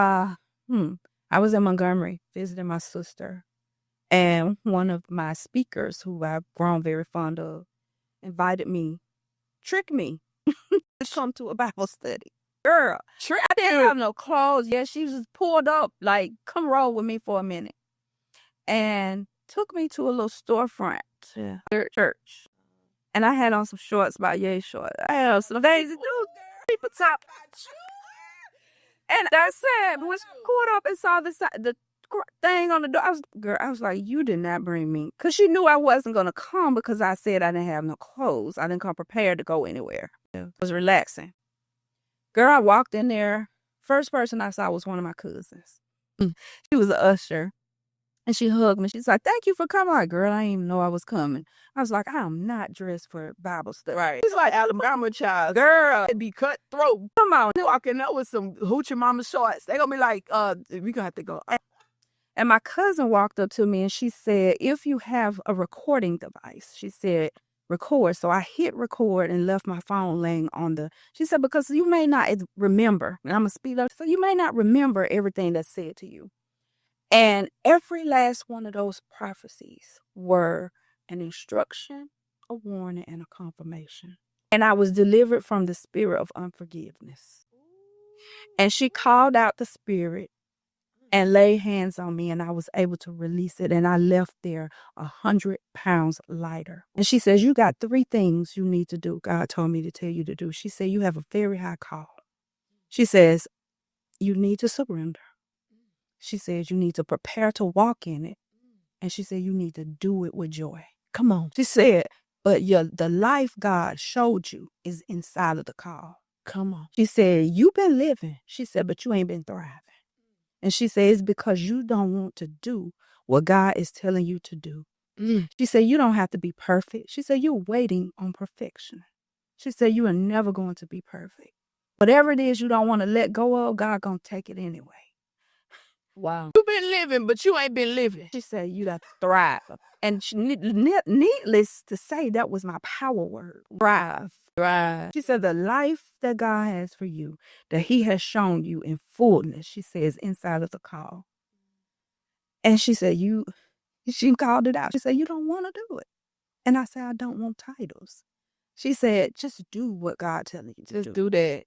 Uh, I was in Montgomery visiting my sister, and one of my speakers, who I've grown very fond of, invited me, tricked me to come to a Bible study. Girl, I didn't have no clothes. Yeah, she was pulled up, like, come roll with me for a minute. And took me to a little storefront church. And I had on some shorts, about yay short. I had on some Daisy Duke people top. And I said, when she caught up and saw the thing on the door, I was like, you did not bring me. Because she knew I wasn't going to come because I said I didn't have no clothes. I didn't come prepared to go anywhere. It was relaxing. Girl, I walked in there. First person I saw was one of my cousins. She was an usher. And she hugged me. She's like, thank you for coming. I'm like, girl, I didn't even know I was coming. I was like, I am not dressed for Bible study. Right. It's like Alabama child. Girl. It'd be cutthroat. Come on. Walking up with some hoochie mama shorts. They gonna be like, we gonna have to go. And my cousin walked up to me and she said, if you have a recording device, she said, record. So I hit record and left my phone laying on she said, because you may not remember, and I'm gonna speed up, so you may not remember everything that's said to you. And every last one of those prophecies were an instruction, a warning, and a confirmation. And I was delivered from the spirit of unforgiveness. And she called out the spirit and laid hands on me, and I was able to release it. And I left there 100 pounds lighter. And she says, you got 3 things you need to do. God told me to tell you to do. She said, you have a very high call. She says, you need to surrender. She says, you need to prepare to walk in it. And she said, you need to do it with joy. Come on. She said, but the life God showed you is inside of the call. Come on. She said, you've been living. She said, but you ain't been thriving. And she said, it's because you don't want to do what God is telling you to do. She said, you don't have to be perfect. She said, you're waiting on perfection. She said, you are never going to be perfect. Whatever it is you don't want to let go of, God gonna take it anyway. Wow. You've been living, but you ain't been living. She said, you got to thrive. And needless to say, that was my power word. Thrive. Right. She said, the life that God has for you, that he has shown you in fullness, she says, inside of the call. And she said, she called it out. She said, you don't want to do it. And I said, I don't want titles. She said, just do what God telling you to do. Just do that.